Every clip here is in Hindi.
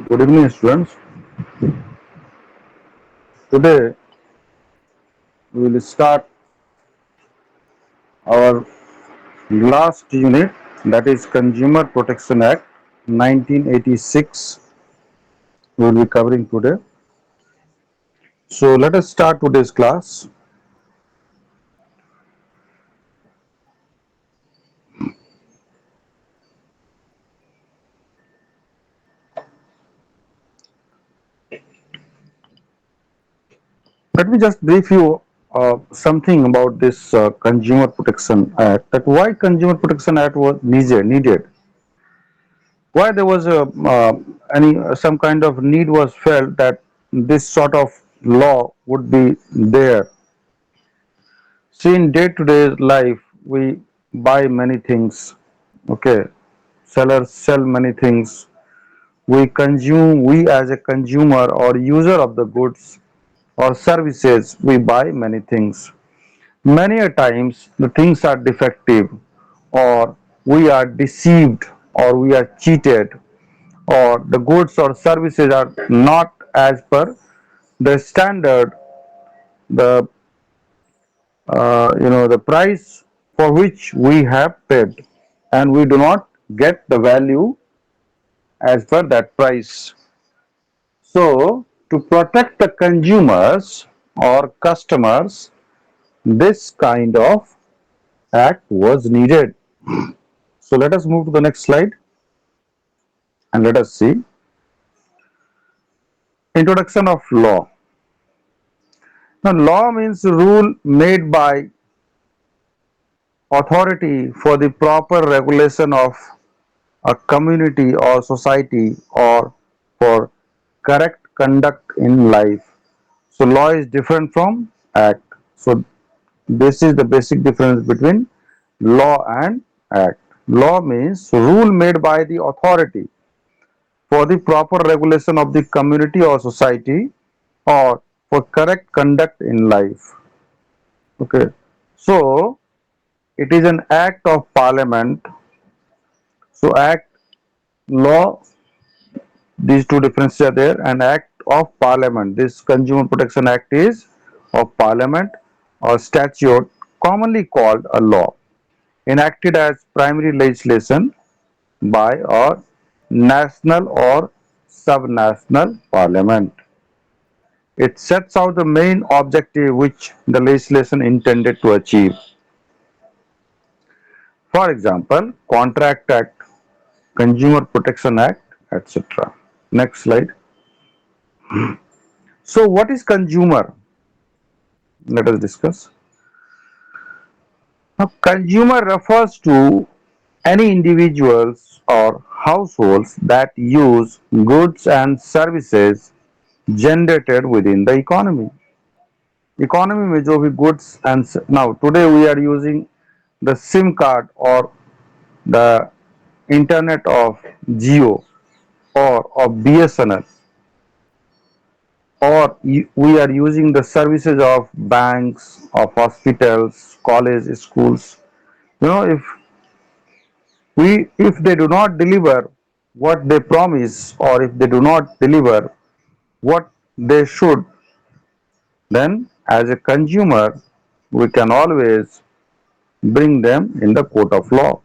Good evening, students. Today we will start our last unit, that is Consumer Protection Act 1986. We will be covering today. So let us start today's class. Let me just brief you something about this Consumer Protection Act. That why Consumer Protection Act was needed. Why there was a any some kind of need was felt that this sort of law would be there. See, in day-to-day life, we buy many things. Okay, sellers sell many things. We consume. We as a consumer or user of the goods or services, we buy many things. Many a times, the things are defective, or we are deceived, or we are cheated, or the goods or services are not as per the standard, the the price for which we have paid, and we do not get the value as per that price. So to protect the consumers or customers, this kind of act was needed. So let us move to the next slide and let us see introduction of law. Now law means rule made by authority for the proper regulation of a community or society or for correct conduct in life. So law is different from act. So this is the basic difference between law and act. Law means rule made by the authority for the proper regulation of the community or society or for correct conduct in life. Okay. So it is an act of parliament. So act, law, these two differences are there. An act of parliament. This Consumer Protection Act is of parliament or statute, commonly called a law, enacted as primary legislation by a national or subnational parliament. It sets out the main objective which the legislation intended to achieve. For example, Contract Act, Consumer Protection Act, etc. Next slide. So, what is consumer? Let us discuss. Now, consumer refers to any individuals or households that use goods and services generated within the economy. Economy में जो भी goods and now today we are using the SIM card or the internet of Jio or of BSNL, or we are using the services of banks, of hospitals, college, schools. If they do not deliver what they promise, or if they do not deliver what they should, then as a consumer we can always bring them in the court of law.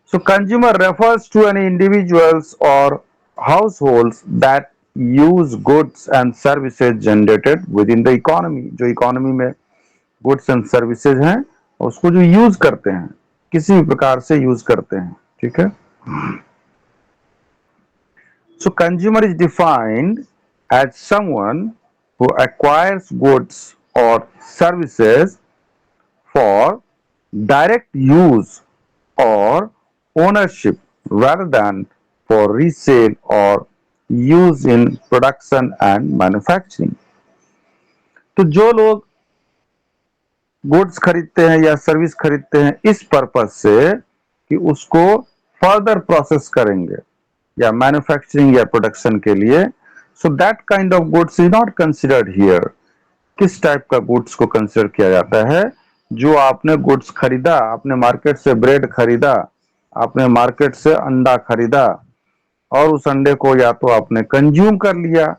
So consumer refers to any individuals or households that use goods and services generated within the economy. जो इकोनॉमी में गुड्स एंड सर्विसेज हैं उसको जो यूज करते हैं, किसी भी प्रकार से यूज करते हैं. ठीक है. So consumer is defined as someone who acquires goods or services for direct use or ownership rather than for resale or use in production and manufacturing. तो जो लोग गुड्स खरीदते हैं या सर्विस खरीदते हैं इस पर्पज से कि उसको फर्दर प्रोसेस करेंगे या मैन्युफैक्चरिंग या प्रोडक्शन के लिए, so that kind of goods is not considered here. किस टाइप का गुड्स को कंसिडर किया जाता है? जो आपने गुड्स खरीदा, आपने मार्केट से ब्रेड खरीदा, आपने मार्केट से अंडा खरीदा, और उस अंडे को या तो आपने कंज्यूम कर लिया,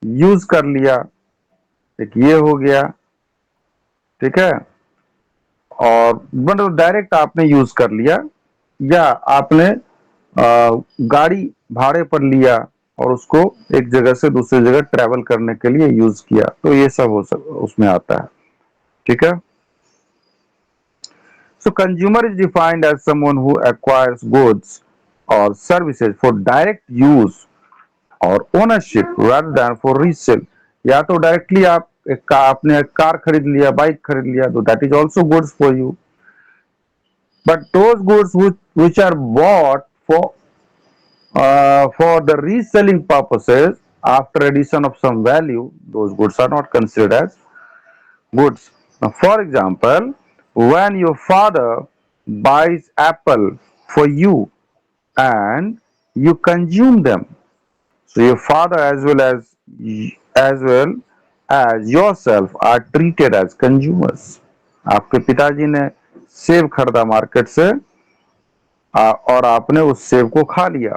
यूज कर लिया, एक ये हो गया, ठीक है, और मतलब डायरेक्ट आपने यूज कर लिया, या आपने गाड़ी भाड़े पर लिया और उसको एक जगह से दूसरी जगह ट्रेवल करने के लिए यूज किया, तो ये सब उसमें आता है, ठीक है। So consumer is defined as someone who acquires goods or services for direct use और ownership rather than for resale। या तो डायरेक्टली आप आपने एक कार खरीद लिया, बाइक खरीद लिया, तो that is also goods for you. But those goods which are bought for the reselling purposes after addition of some value, those goods are not considered as goods. Now, for example, when your father buys apple for you and you consume them, so your father as yourself are treated as consumers। आपके पिताजी ने सेब खरीदा मार्केट से और आपने उस सेब को खा लिया,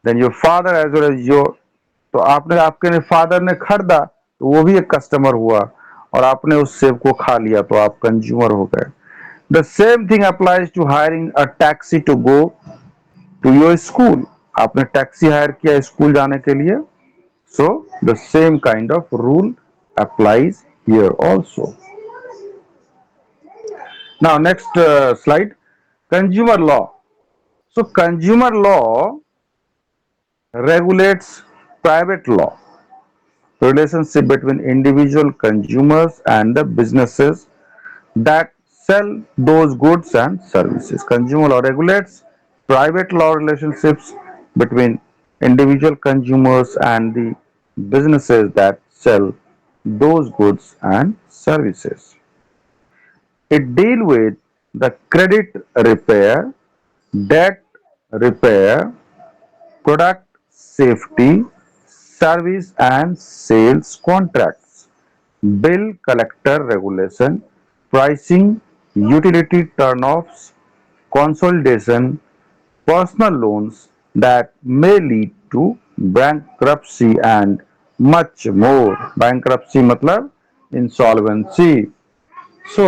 then your father as well as your, तो आपने आपके फादर ने खरीदा तो वो भी एक कस्टमर हुआ और आपने उस सेब को खा लिया तो आप कंज्यूमर हो गए। The same thing applies to hiring a taxi to go to your school. आपने टैक्सी हायर किया स्कूल जाने के लिए, so the same kind of rule applies here also। Now next slide, consumer law। So consumer law regulates private law, relationship between individual consumers and the businesses that sell those goods and services। Consumer law regulates private law relationships between individual consumers and the businesses that sell those goods and services। It deals with the credit repair, debt repair, product safety, service and sales contracts, bill collector regulation, pricing, utility turn-offs, consolidation, personal loans that may lead to bankruptcy and much more। bankruptcy मतलब insolvency। सो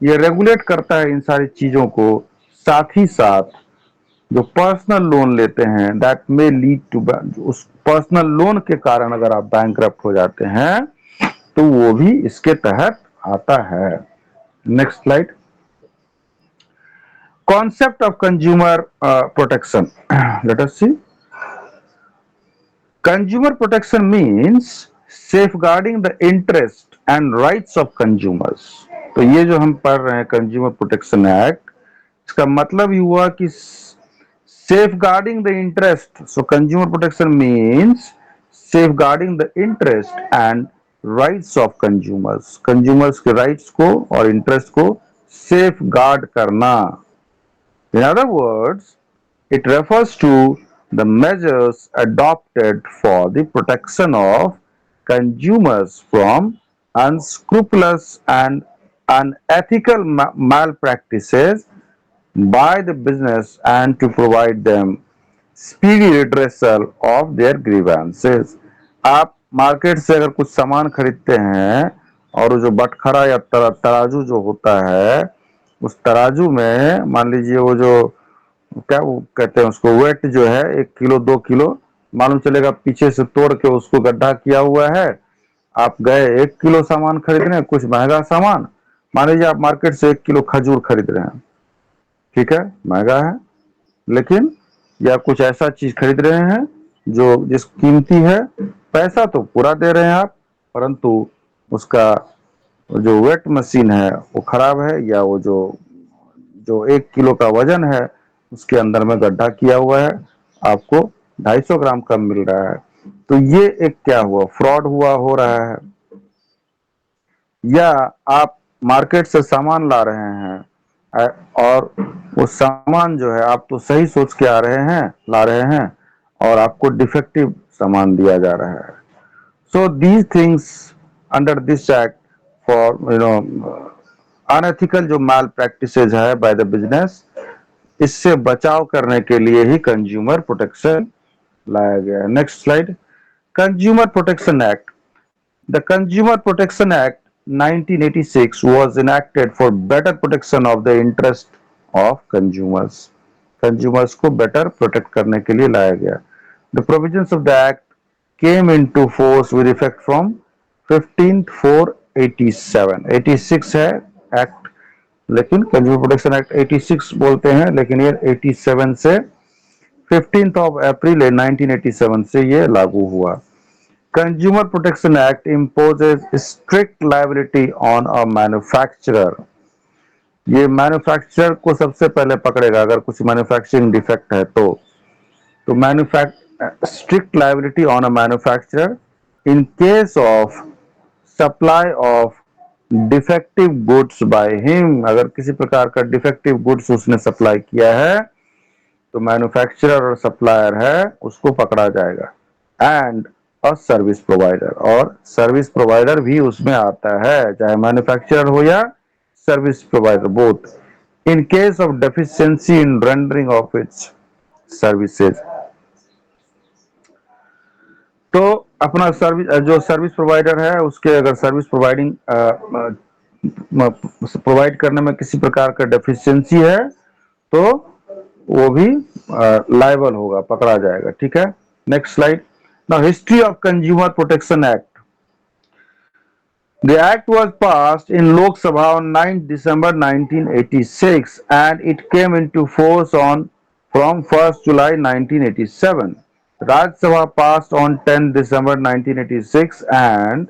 ये रेगुलेट करता है इन सारी चीजों को, साथ ही साथ जो पर्सनल लोन लेते हैं दैट मे लीड टू, उस पर्सनल लोन के कारण अगर आप बैंकरप्ट हो जाते हैं तो वो भी इसके तहत आता है। Next slide, concept of consumer protection. Let us see, consumer protection means safeguarding the interest and rights of consumers. तो ये जो हम पढ़ रहे हैं कंज्यूमर प्रोटेक्शन एक्ट, इसका मतलब ही हुआ कि safeguarding the interest। So consumer protection means safeguarding the interest and rights of consumers। consumers के rights को और interest को safeguard करना। In other words, it refers to the measures adopted for the protection of consumers from unscrupulous and unethical malpractices by the business and to provide them speedy redressal of their grievances। आप मार्केट से अगर कुछ सामान खरीदते हैं और जो बटखरा या तराजू जो होता है, उस तराजू में मान लीजिए वो जो क्या वो कहते हैं उसको, वेट जो है 1 किलो 2 किलो, मालूम चलेगा पीछे से तोड़ के उसको गड्ढा किया हुआ है। आप गए 1 किलो सामान खरीदने, कुछ महंगा सामान, मान लीजिए आप मार्केट से 1 किलो खजूर खरीद रहे हैं, ठीक है, महंगा है, लेकिन या कुछ ऐसा चीज खरीद रहे हैं जो जिस कीमती है, पैसा तो पूरा दे रहे हैं आप, परंतु उसका जो वेट मशीन है वो खराब है, या वो जो जो 1 किलो का वजन है उसके अंदर में गड्ढा किया हुआ है, आपको 250 ग्राम कम मिल रहा है। तो ये एक क्या हुआ, फ्रॉड हुआ, हो रहा है। या आप मार्केट से सामान ला रहे हैं और वो सामान जो है आप तो सही सोच के आ रहे हैं, ला रहे हैं, और आपको डिफेक्टिव सामान दिया जा रहा है। So these things under this act for unethical जो माल प्रैक्टिसेज है बाय द बिजनेस, इससे बचाव करने के लिए ही कंज्यूमर प्रोटेक्शन लाया गया। Next slide. Consumer protection act. The consumer protection act 1986 was enacted for better protection of the interest of consumers. Consumers को बेटर प्रोटेक्ट करने के लिए लाया गया। The provisions of the act came into force with effect from 15/4/87। 86 है एक्ट, लेकिन कंज्यूमर प्रोटेक्शन एक्ट 86 बोलते हैं, लेकिन ये 87 से 15 अप्रैल 1987 से ये लागू हुआ। Consumer protection act imposes strict liability on a manufacturer। ये मैन्युफैक्चरर को सबसे पहले पकड़ेगा अगर कुछ मैन्युफैक्चरिंग डिफेक्ट है तो strict liability on a manufacturer in case of supply of defective goods by him। अगर किसी प्रकार का डिफेक्टिव गुड्स उसने सप्लाई किया है तो मैन्युफैक्चरर और सप्लायर है उसको पकड़ा जाएगा। एंड और सर्विस प्रोवाइडर, और सर्विस प्रोवाइडर भी उसमें आता है, चाहे मैन्युफैक्चरर हो या service provider, both, in case of deficiency in rendering of its services. तो अपना सर्विस जो सर्विस प्रोवाइडर है उसके अगर सर्विस प्रोवाइड करने में किसी प्रकार का डेफिशिएंसी है तो वो भी लायबल होगा, पकड़ा जाएगा। ठीक है, next slide. Now history of consumer protection act. The act was passed in Lok Sabha on 9th December 1986 and it came into force from 1st July 1987. Rajya Sabha passed on 10th December 1986 and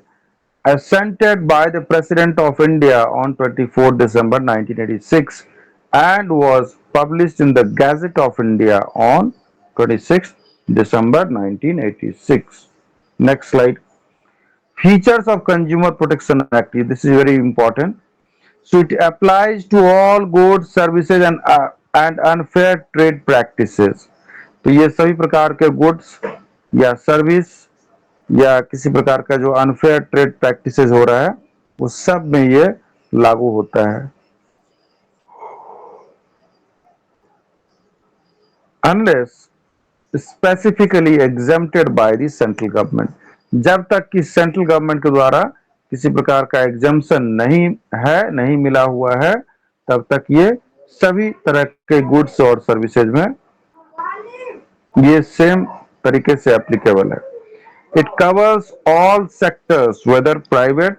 assented by the President of India on 24th December 1986 and was published in the Gazette of India on 26th December 1986. Next slide. Features of Consumer Protection Act. This is very important. So it applies to all goods, services and unfair trade practices. तो ये सभी प्रकार के गुड्स या सर्विस या किसी प्रकार का जो अनफेयर ट्रेड प्रैक्टिसेस हो रहा है उस सब में ये लागू होता है। Unless specifically exempted by the central government। जब तक कि सेंट्रल गवर्नमेंट के द्वारा किसी प्रकार का एग्जाम्पशन नहीं मिला हुआ है, तब तक ये सभी तरह के गुड्स और सर्विसेज में ये सेम तरीके से एप्लीकेबल है। It covers all sectors whether private,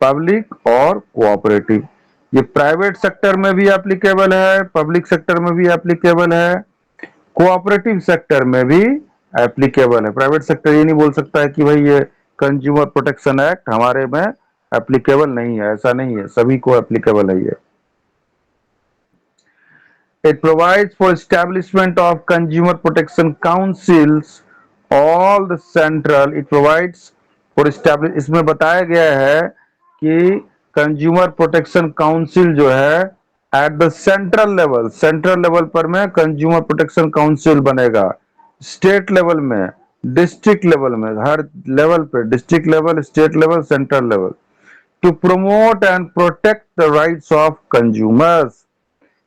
public और कोऑपरेटिव। ये प्राइवेट सेक्टर में भी एप्लीकेबल है, पब्लिक सेक्टर में भी एप्लीकेबल है, कोऑपरेटिव सेक्टर में भी एप्लीकेबल है। प्राइवेट सेक्टर ये नहीं बोल सकता है कि भाई ये कंज्यूमर प्रोटेक्शन एक्ट हमारे में एप्लीकेबल नहीं है, ऐसा नहीं है, सभी को एप्लीकेबल है ये। It provides for establishment of consumer protection councils all the central। It provides for establish। इसमें बताया गया है कि कंज्यूमर प्रोटेक्शन काउंसिल जो है एट द सेंट्रल लेवल पर में कंज्यूमर प्रोटेक्शन काउंसिल बनेगा, स्टेट लेवल में, डिस्ट्रिक्ट लेवल में, हर लेवल पे, district level, state level, central level, to promote and protect the rights of consumers.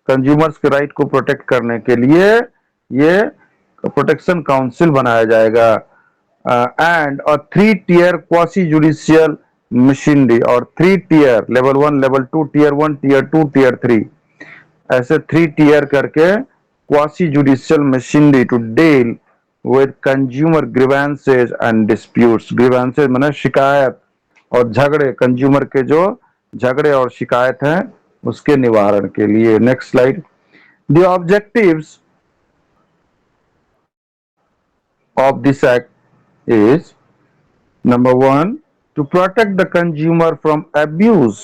Consumers के राइट को प्रोटेक्ट करने के लिए ये प्रोटेक्शन काउंसिल बनाया जाएगा। एंड और 3-tier क्वासी जुडिशियल मशीनरी, और 3 tier, level 1, level 2, tier 1, tier 2, tier 3, ऐसे 3 tier करके quasi judicial machinery to deal with consumer grievances and disputes. Grievances माने शिकायत और झगड़े, कंज्यूमर के जो झगड़े और शिकायत हैं उसके निवारण के लिए। Next slide. The objectives of this act is number 1 to protect the consumer from abuse.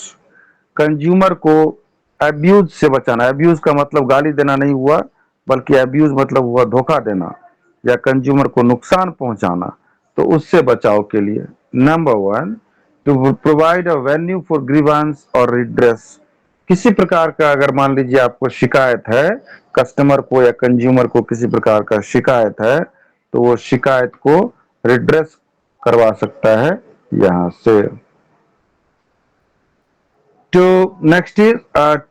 Consumer को अब्यूज से बचाना। अब्यूज का मतलब गाली देना नहीं हुआ, बल्कि अब्यूज मतलब हुआ धोखा देना या कंज्यूमर को नुकसान पहुंचाना, तो उससे बचाव के लिए। Number 1 to provide a venue for grievance और रिड्रेस। किसी प्रकार का अगर मान लीजिए आपको शिकायत है, कस्टमर को या कंज्यूमर को किसी प्रकार का शिकायत है, तो वो शिकायत को रिड्रेस करवा सकता है यहां से। To next is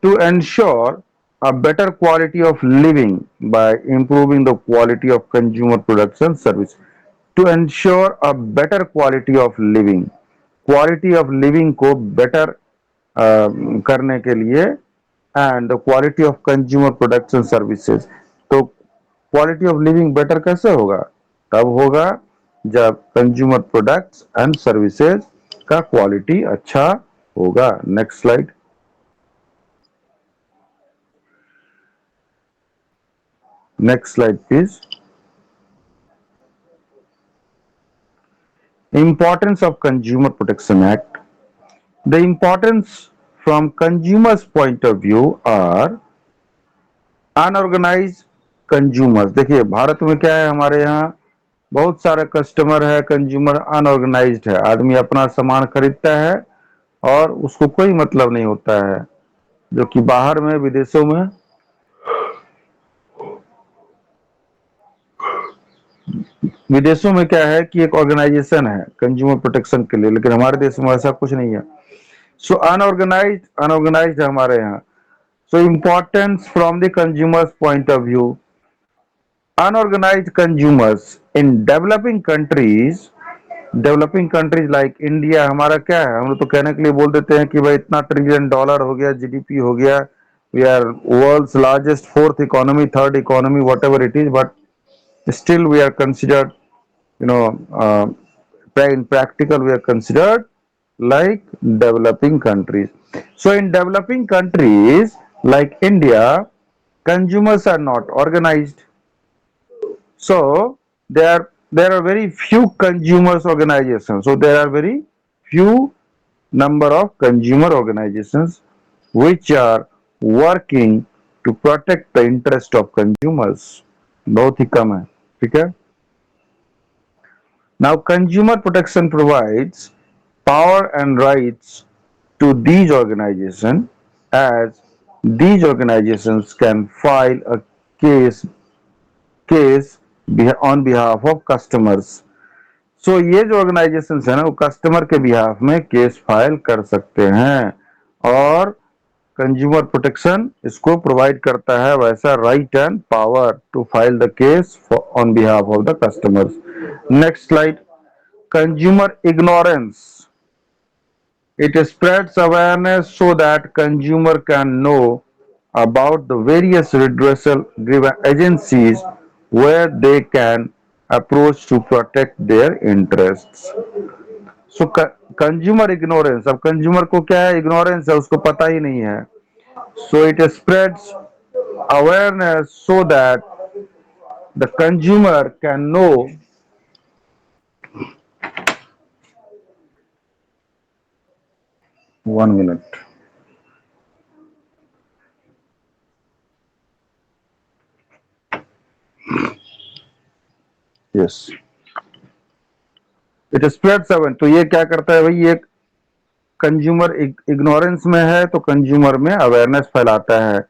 to ensure a better quality of living by improving the quality of consumer products and service. To ensure a better quality of living को better करने के लिए and the quality of consumer products and services. तो क्वालिटी ऑफ लिविंग बेटर कैसे होगा? तब होगा जब कंज्यूमर प्रोडक्ट्स एंड सर्विसेज का क्वालिटी अच्छा होगा. Next slide. Next slide please. Importance of Consumer Protection Act. The importance from consumers' point of view are unorganised consumers. देखिए भारत में क्या है, हमारे यहाँ बहुत सारे कस्टमर है, कंज्यूमर अनऑर्गेनाइज्ड है. आदमी अपना सामान खरीदता है और उसको कोई मतलब नहीं होता है. जो कि बाहर में विदेशों में क्या है कि एक ऑर्गेनाइजेशन है कंज्यूमर प्रोटेक्शन के लिए, लेकिन हमारे देश में ऐसा कुछ नहीं है. सो अनऑर्गेनाइज्ड है हमारे यहाँ. So importance from the consumers point of view. Unorganized consumers in developing countries like India. हमारा क्या है, हम लोग तो कहने के लिए बोल देते हैं कि भाई इतना ट्रिलियन डॉलर हो गया, जीडीपी हो गया, we are world's largest fourth economy, third economy, whatever it is, but still we are considered, you know, in practical we are considered like developing countries. So in developing countries like India, consumers are not organized. So there are very few consumers organizations. So there are very few number of consumer organizations which are working to protect the interest of consumers. बहुत ही कम है. ठीक है. Now consumer protection provides power and rights to these organizations, as these organizations can file a case on behalf of customers. So ये जो ऑर्गेनाइजेशंस है ना, वो कस्टमर के बिहाफ में केस फाइल कर सकते हैं और कंज्यूमर प्रोटेक्शन इसको प्रोवाइड करता है वैसा right and power to file the case on behalf of the customers. Next slide. Consumer ignorance. It spreads awareness so that consumer can know about the various redressal agencies where they can approach to protect their interests. So consumer ignorance. अब कंज्यूमर को क्या है, इग्नोरेंस है, उसको पता ही नहीं है. So it spreads awareness so that the consumer can know. One minute. Yes. It spreads awareness. तो ये क्या करता है भाई, ये कंज्यूमर इग्नोरेंस में है तो कंज्यूमर में अवेयरनेस फैलाता है.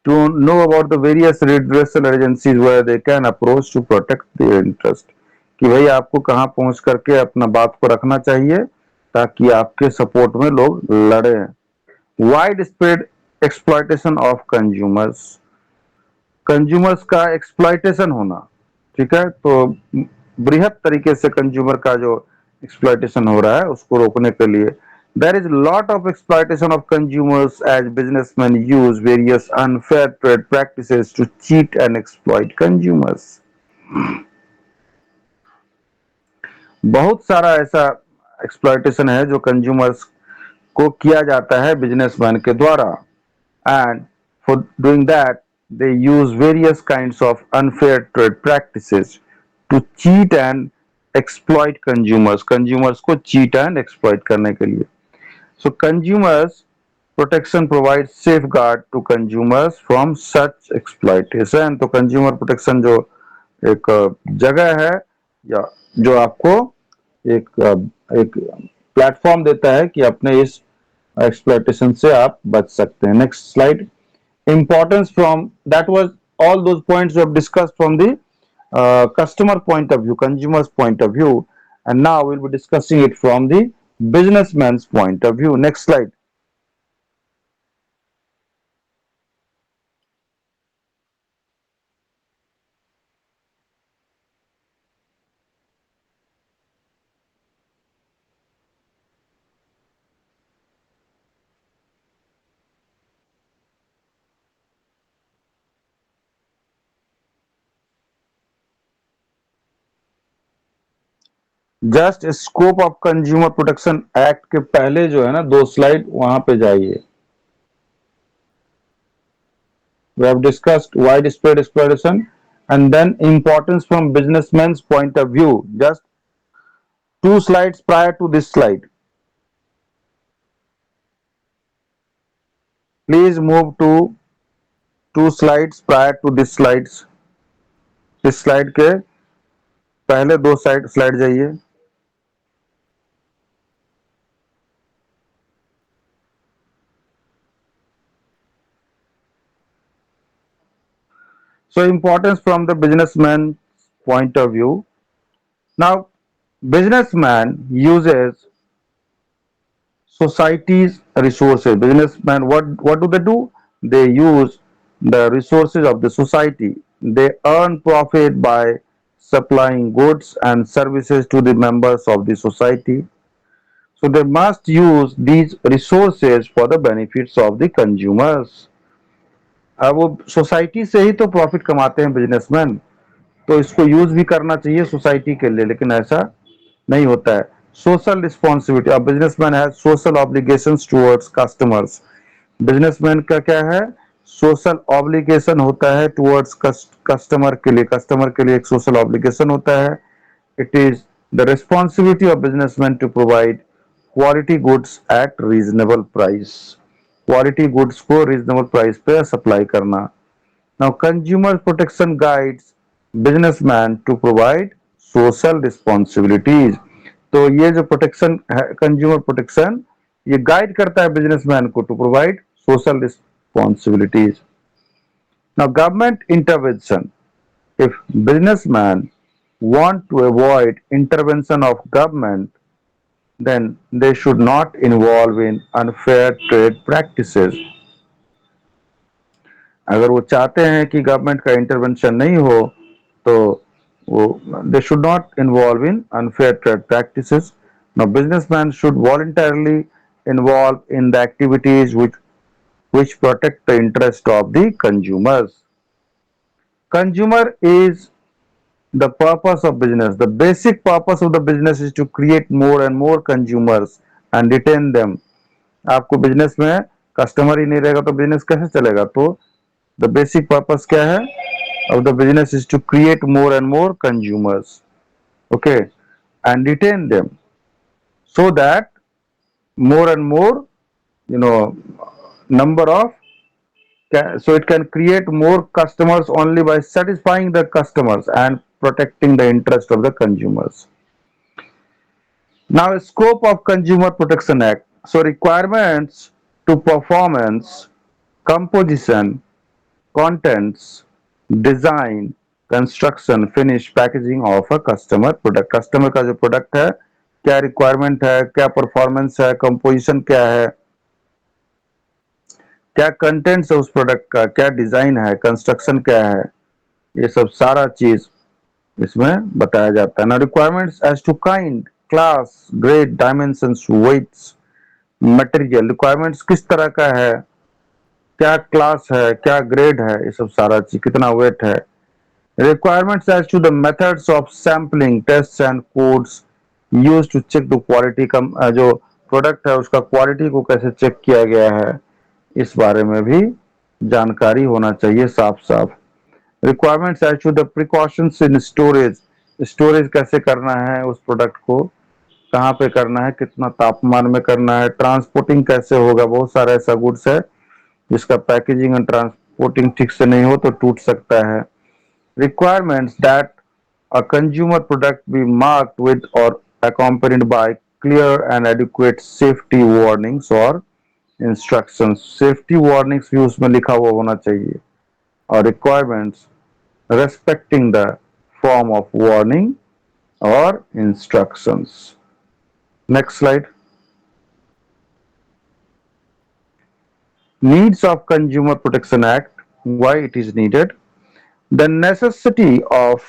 To know about the various redressal agencies where they can approach to protect their interest. कि भाई आपको कहाँ पहुंच करके अपना बात को रखना चाहिए ताकि आपके सपोर्ट में लोग लड़े. Wide spread exploitation of consumers. Consumers का एक्सप्लॉयटेशन होना. ठीक है. तो बृहद तरीके से कंज्यूमर का जो एक्सप्लॉयटेशन हो रहा है उसको रोकने के लिए there is lot of exploitation of consumers as businessmen use various unfair trade practices to cheat and exploit consumers. बहुत सारा ऐसा एक्सप्लॉयटेशन है जो कंज्यूमर्स को किया जाता है बिजनेसमैन के द्वारा, and for doing that they use various kinds of unfair trade practices to cheat and exploit consumers. consumers को cheat and exploit करने के लिए. So consumers protection provides safeguard to consumers from such exploitation. तो consumer protection जो एक जगह है या जो आपको एक प्लेटफॉर्म देता है कि अपने इस एक्सप्लॉयटेशन से आप बच सकते हैं. Next slide. Importance from that was all those points we have discussed from the customer point of view, consumer's point of view, and now we'll be discussing it from the businessman's point of view. Next slide. Just scope of consumer protection act के पहले जो है ना 2 स्लाइड वहां पे जाइए. We have discussed widespread exploitation and then importance from businessman's point of view. Just 2 slides prior to this slide. Please move to 2 slides prior to this slides. इस स्लाइड के पहले 2 स्लाइड जाइए. So importance from the businessman point of view. Now, businessman uses society's resources. Businessmen, what do they do? They use the resources of the society. They earn profit by supplying goods and services to the members of the society. So they must use these resources for the benefits of the consumers. अब वो सोसाइटी से ही तो प्रॉफिट कमाते हैं बिजनेसमैन, तो इसको यूज भी करना चाहिए सोसाइटी के लिए, लेकिन ऐसा नहीं होता है. Social responsibility. अब businessman has social obligations towards customers. Businessman का क्या है? सोशल ऑब्लिगेशन होता है टुवर्ड्स कस्टमर के लिए. कस्टमर के लिए एक सोशल ऑब्लिगेशन होता है. It is the responsibility of businessman to provide quality goods at reasonable price. Quality goods को रीजनेबल प्राइस पे सप्लाई करना. Now consumer protection guides businessman to provide social responsibilities. तो ये जो प्रोटेक्शन है, कंज्यूमर प्रोटेक्शन, ये गाइड करता है बिजनेसमैन को to provide social responsibilities. Now government intervention. If businessman want to avoid intervention of government, then they should not involve in unfair trade practices. अगर वो चाहते हैं कि गवर्नमेंट का इंटरवेंशन नहीं हो, तो वो they should not involve in unfair trade practices. Now businessmen should voluntarily involve in the activities which protect the interest of the consumers. Consumer is the purpose of business. The basic purpose of the business is to create more and more consumers and retain them. आपको बिजनेस में कस्टमर ही नहीं रहेगा तो बिजनेस कैसे चलेगा? तो the basic purpose क्या है of the business is to create more and more consumers, okay, and retain them, so that more and more, you know, number of, so it can create more customers only by satisfying the customers and protecting the interest of the consumers. Now, scope of Consumer Protection Act. So requirements to performance, composition, contents, design, construction, finish, packaging of a customer product. Customer का जो प्रोडक्ट है, क्या रिक्वायरमेंट है, क्या परफॉर्मेंस है, कंपोजिशन क्या है, क्या कंटेंट्स है उस प्रोडक्ट का, क्या डिजाइन है, कंस्ट्रक्शन क्या है, ये सब सारा चीज इसमें बताया जाता है ना. Requirements as to kind, class, grade, dimensions, weights, material. Requirements किस तरह का है, क्या क्लास है, क्या ग्रेड है, ये सब सारा चीज, कितना वेट है. Requirements as to the methods of sampling, tests and codes used to check the quality. जो प्रोडक्ट है उसका क्वालिटी को कैसे चेक किया गया है, इस बारे में भी जानकारी होना चाहिए साफ साफ. Requirements as to the precautions in storage. Storage कैसे करना है उस प्रोडक्ट को, कहाँ पे करना है, कितना तापमान में करना है, ट्रांसपोर्टिंग कैसे होगा. बहुत सारा ऐसा गुड्स है जिसका पैकेजिंग और ट्रांसपोर्टिंग ठीक से नहीं हो तो टूट सकता है. Requirements that a consumer product be marked with or accompanied by clear and adequate safety warnings or instructions. Safety warnings भी उसमें लिखा हुआ होना चाहिए. और requirements respecting the form of warning or instructions. Next slide. Needs of Consumer Protection Act. Why it is needed? The necessity of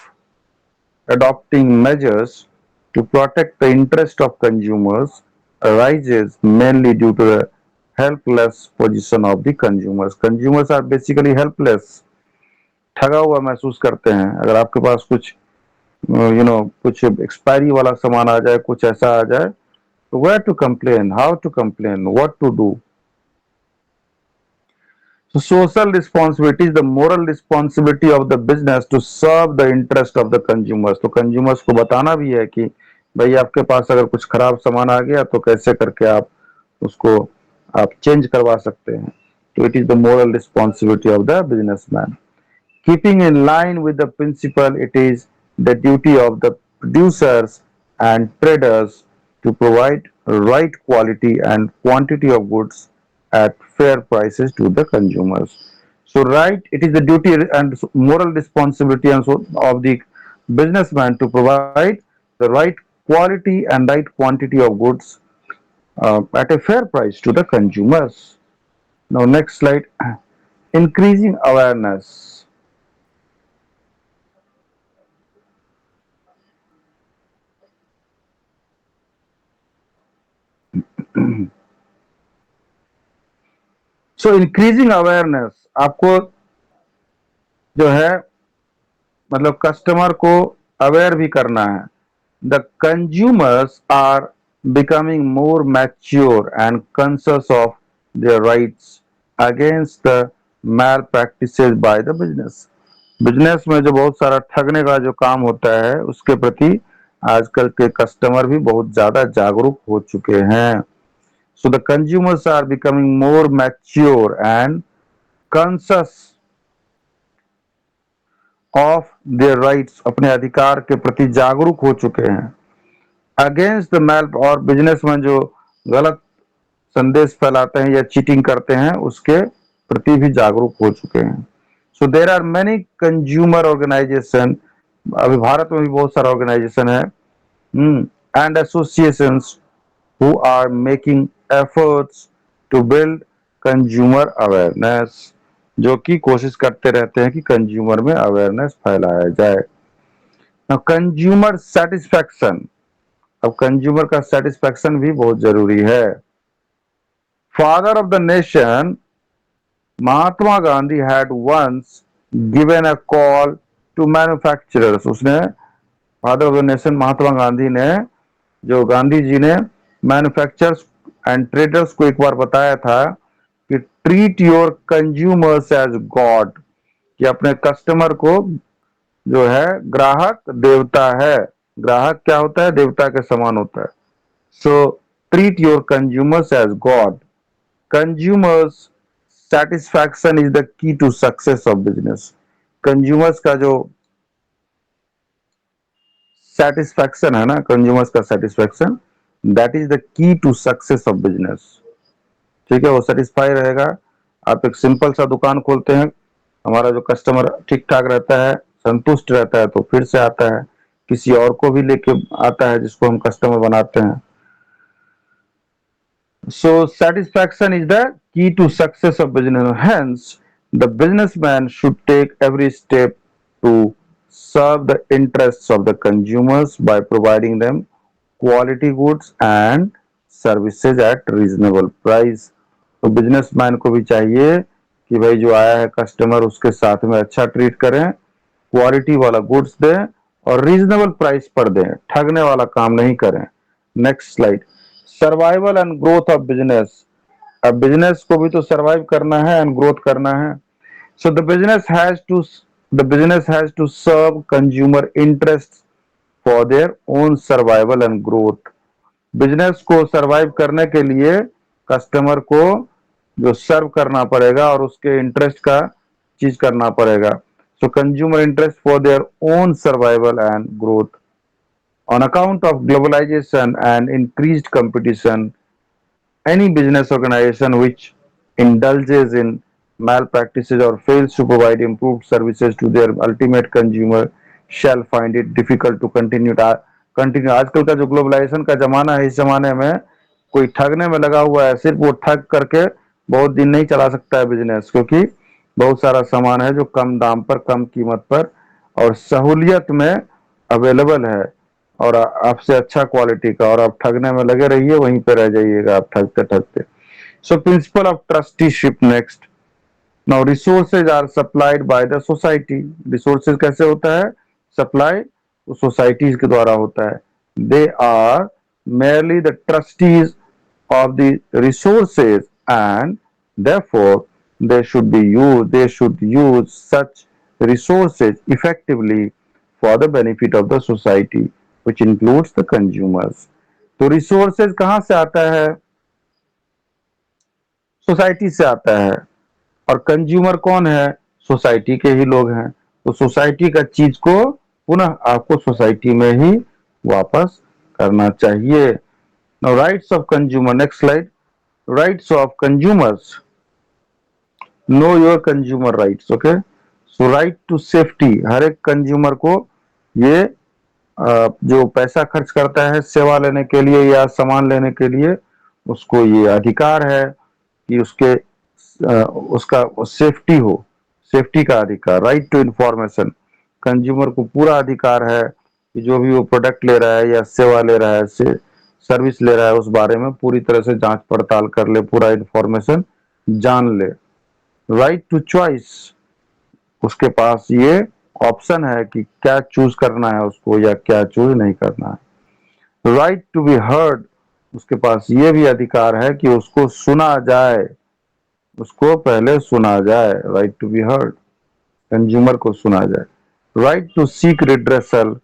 adopting measures to protect the interest of consumers arises mainly due to the helpless position of the consumers. Consumers are basically helpless. ठगा हुआ महसूस करते हैं. अगर आपके पास कुछ कुछ एक्सपायरी वाला सामान आ जाए, कुछ ऐसा आ जाए, तो where to complain, how to complain, what to do? So social responsibility is the moral responsibility of the business to serve the interest of the consumers. तो consumers को बताना भी है कि भाई आपके पास अगर कुछ खराब सामान आ गया तो कैसे करके आप उसको आप चेंज करवा सकते हैं. तो it is the moral responsibility of the businessman. Keeping in line with the principle, it is the duty of the producers and traders to provide right quality and quantity of goods at fair prices to the consumers. So, right, it is the duty and moral responsibility and so of the businessman to provide the right quality and right quantity of goods at a fair price to the consumers. Now, next slide. Increasing awareness. So increasing awareness, आपको जो है मतलब कस्टमर को अवेयर भी करना है. The consumers are becoming more mature and conscious of their rights against the malpractices by the business. Business में जो बहुत सारा ठगने का जो काम होता है उसके प्रति आजकल के कस्टमर भी बहुत ज्यादा जागरूक हो चुके हैं. So the consumers are becoming more mature and conscious of their rights, अपने अधिकार के प्रति जागरूक हो चुके हैं. अगेंस्ट द मैल, और बिजनेसमैन जो गलत संदेश फैलाते हैं या चीटिंग करते हैं उसके प्रति भी जागरूक हो चुके हैं. So there are many consumer organization, अभी भारत में भी बहुत सारा ऑर्गेनाइजेशन है and associations who are making efforts to build consumer awareness, जो कि कोशिश करते रहते हैं कि कंज्यूमर में अवेयरनेस फैलाया जाए. कंज्यूमर सेटिस्फैक्शन, अब कंज्यूमर का सेटिस्फैक्शन भी बहुत जरूरी है. Father of the nation Mahatma Gandhi had once given a call to manufacturers. उसने, father of the nation Mahatma Gandhi ने, जो गांधी जी ने मैन्युफैक्चरर्स एंड ट्रेडर्स को एक बार बताया था कि treat your consumers as god, कि अपने कस्टमर को जो है, ग्राहक देवता है. ग्राहक क्या होता है? देवता के समान होता है. So treat your consumers as god. Consumers satisfaction is the key to success of business. Consumers का जो सेटिस्फैक्शन है ना, कंज्यूमर्स का satisfaction, that is the key to success of business. ठीक है, वो सेटिस्फाई रहेगा. आप एक सिंपल सा दुकान खोलते हैं, हमारा जो कस्टमर ठीक ठाक रहता है, संतुष्ट रहता है, तो फिर से आता है, किसी और को भी लेके आता है जिसको हम कस्टमर बनाते हैं. So satisfaction is the key to success of business. Hence, the businessman should take every step to serve the interests of the consumers by providing them quality goods and services at reasonable price. तो बिजनेसमैन को भी चाहिए कि भाई जो आया है कस्टमर उसके साथ में अच्छा ट्रीट करें, क्वालिटी वाला गुड्स दें और रीजनेबल प्राइस पर दें, ठगने वाला काम नहीं करें. Next slide. Survival and growth of business. अब बिजनेस को भी तो सर्वाइव करना है एंड ग्रोथ करना है. So the business has to serve consumer interest for their own survival and growth. Business को सर्वाइव करने के लिए कस्टमर को जो सर्व करना पड़ेगा और उसके इंटरेस्ट का चीज करना पड़ेगा. सो consumer interest for their own survival and growth. On account of globalization and increased competition, any business organization which indulges in malpractices or fails to provide improved services to their ultimate consumer shall find it difficult to continue. आजकल का जो ग्लोबलाइजेशन का जमाना है, इस जमाने में कोई ठगने में लगा हुआ है, सिर्फ वो ठग करके बहुत दिन नहीं चला सकता है बिजनेस, क्योंकि बहुत सारा सामान है जो कम दाम पर, कम कीमत पर और सहूलियत में अवेलेबल है और आपसे अच्छा क्वालिटी का, और आप ठगने में लगे रहिए, वहीं पे रह जाइएगा आप ठगते ठगते. So principle of trusteeship. Next. Now resources are supplied by the society. Resources कैसे होता है? सप्लाई सोसाइटीज के द्वारा होता है। They are merely the trustees of the resources and therefore they should use such resources effectively for the benefit of the society which includes the consumers। तो रिसोर्सेज कहाँ से आता है? सोसाइटी से आता है। और कंज्यूमर कौन है? सोसाइटी के ही लोग हैं। तो सोसाइटी का चीज को पुनः आपको सोसाइटी में ही वापस करना चाहिए। Now rights of consumer, next slide. Rights of consumers, know your consumer rights, okay. So right to safety, हर एक कंज्यूमर को ये जो पैसा खर्च करता है सेवा लेने के लिए या सामान लेने के लिए, उसको ये अधिकार है कि उसका सेफ्टी हो, सेफ्टी का अधिकार। राइट टू इंफॉर्मेशन, कंज्यूमर को पूरा अधिकार है कि जो भी वो प्रोडक्ट ले रहा है या सेवा ले रहा है, सर्विस ले रहा है, उस बारे में पूरी तरह से जांच पड़ताल कर ले, पूरा इंफॉर्मेशन जान ले। राइट टू चॉइस, उसके पास ये ऑप्शन है कि क्या चूज करना है उसको या क्या चूज नहीं करना है। राइट टू बी हर्ड, उसके पास ये भी अधिकार है कि उसको सुना जाए, उसको पहले सुना जाए। Right to be heard, consumer को सुना जाए। राइट टू सीक रिड्रेसल,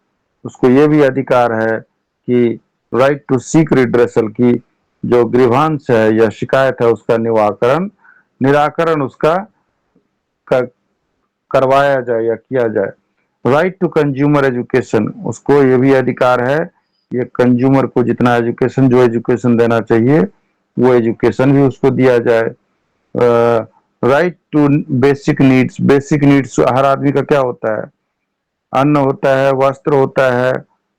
उसको ये भी अधिकार है कि राइट टू सीक रिड्रेसल की जो ग्रीवांस है या शिकायत है उसका निराकरण उसका करवाया जाए या किया जाए। राइट टू कंज्यूमर एजुकेशन, उसको ये भी अधिकार है ये कंज्यूमर को जितना एजुकेशन, जो एजुकेशन देना चाहिए वो एजुकेशन भी उसको दिया जाए। Right to basic needs, basic needs हर आदमी का क्या होता है? अन्न होता है, वस्त्र होता है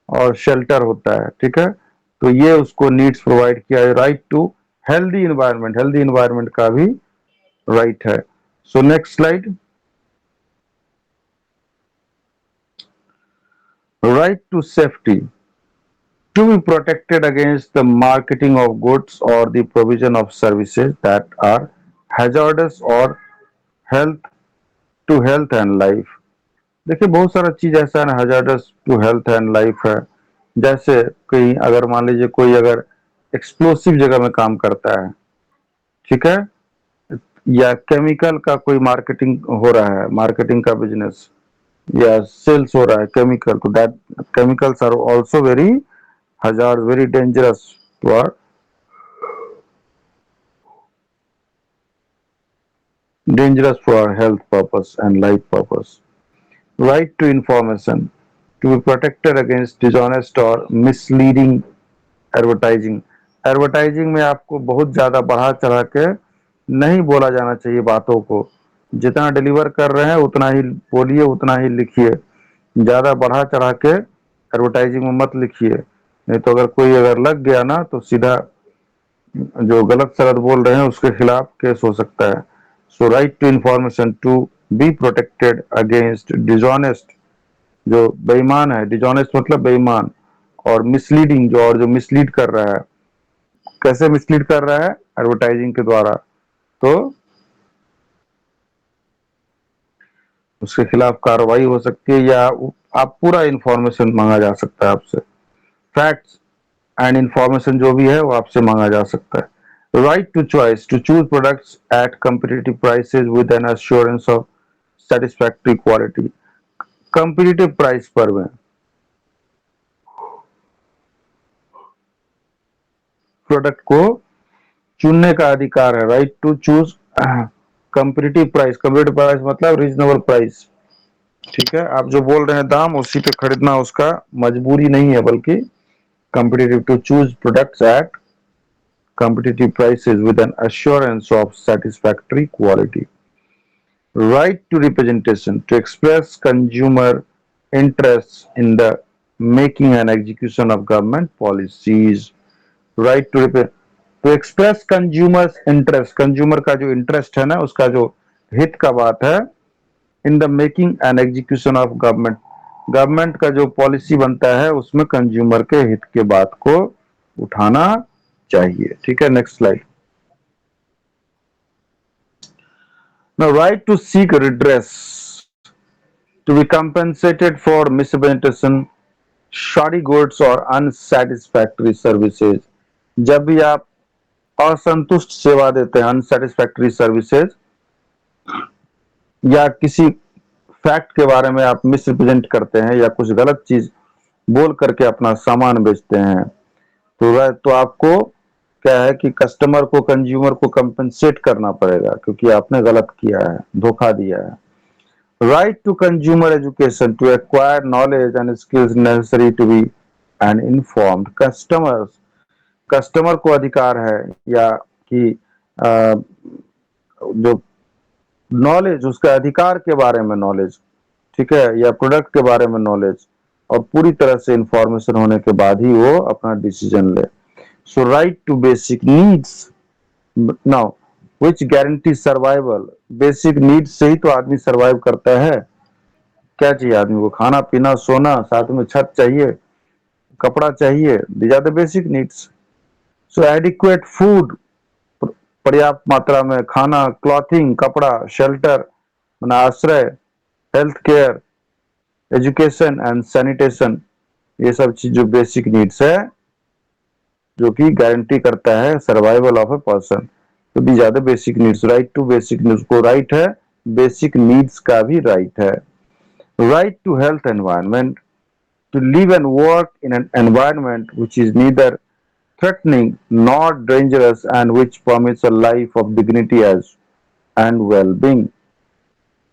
और शेल्टर होता है, ठीक है। तो ये उसको नीड्स प्रोवाइड किया है। Right to healthy environment, healthy environment का भी राइट है। So next slide. Right to safety, to be protected against the marketing of goods or the provision of services that are hazardous or health to health and life। देखिए बहुत सारा चीज ऐसा है hazardous to health and life है। जैसे कहीं अगर मान लीजिए कोई अगर एक्सप्लोसिव जगह में काम करता है, ठीक है, या केमिकल का कोई मार्केटिंग हो रहा है, मार्केटिंग का बिजनेस या सेल्स हो रहा है केमिकल, तो that chemicals are also very hazard, very dangerous to our dangerous for our health purpose and life purpose। Right to information, to be protected against dishonest or misleading advertising। Advertising में आपको बहुत ज्यादा बढ़ा चढ़ा के नहीं बोला जाना चाहिए बातों को। जितना डिलीवर कर रहे हैं उतना ही बोलिए, उतना ही लिखिए। ज्यादा बढ़ा चढ़ा के एडवर्टाइजिंग में मत लिखिए, नहीं तो अगर कोई अगर लग गया ना तो सीधा जो गलत सलत बोल रहे हैं उसके खिलाफ केस हो सकता है। So right to information, to be protected against dishonest, जो बेईमान है, डिजॉनेस्ट मतलब बेईमान, और मिसलीडिंग जो मिसलीड कर रहा है। कैसे मिसलीड कर रहा है? एडवर्टाइजिंग के द्वारा। तो उसके खिलाफ कार्रवाई हो सकती है या आप पूरा इंफॉर्मेशन मांगा जा सकता है आपसे। फैक्ट्स एंड इंफॉर्मेशन जो भी है वो आपसे मांगा जा सकता है। Right to choice, to choose products at competitive prices with an assurance of satisfactory quality. Competitive price पर में प्रोडक्ट को चुनने का अधिकार है। Right to choose competitive price, competitive price मतलब रीजनेबल प्राइस, ठीक है। आप जो बोल रहे हैं दाम उसी पे खरीदना उसका मजबूरी नहीं है, बल्कि competitive, to choose products at competitive prices with an assurance of satisfactory quality। Right to representation, to express consumer interests in the making and execution of government policies। Right to express consumers interest, consumer का जो interest है ना, उसका जो हित का बात है, in the making and execution of government, government का जो पॉलिसी बनता है उसमें कंज्यूमर के हित के बात को उठाना चाहिए, ठीक है। Next slide. Now right to seek redress, to be compensated for misrepresentation shoddy goods और unsatisfactory services। जब भी आप असंतुष्ट सेवा देते हैं, अनसेटिस्फैक्ट्री सर्विसेज, या किसी फैक्ट के बारे में आप मिसरिप्रेजेंट करते हैं या कुछ गलत चीज बोल करके अपना सामान बेचते हैं, तो आपको क्या है कि कस्टमर को, कंज्यूमर को कंपनसेट करना पड़ेगा, क्योंकि आपने गलत किया है, धोखा दिया है। Right to consumer education to acquire knowledge and skills necessary to be an informed customer. Customer को अधिकार है या कि जो नॉलेज, उसका अधिकार के बारे में नॉलेज, ठीक है, या प्रोडक्ट के बारे में नॉलेज, और पूरी तरह से इंफॉर्मेशन होने के बाद ही वो अपना डिसीजन ले। So right to basic needs now which guarantee survival. Basic needs से ही तो आदमी सर्वाइव करता है। क्या चाहिए आदमी को? खाना पीना सोना, साथ में छत चाहिए, कपड़ा चाहिए, these are the basic needs. So adequate food, पर्याप्त मात्रा में खाना, क्लॉथिंग कपड़ा, शेल्टर आश्रय, health care, education and sanitation, ये सब चीज जो बेसिक नीड्स है, जो कि गारंटी करता है सर्वाइवल ऑफ ए पर्सन। तो these are the basic needs. Right to basic needs को राइट है, बेसिक नीड्स का भी राइट है। Right to health environment, to live and work in an environment which is neither threatening nor dangerous and which permits a life of dignity as and well-being.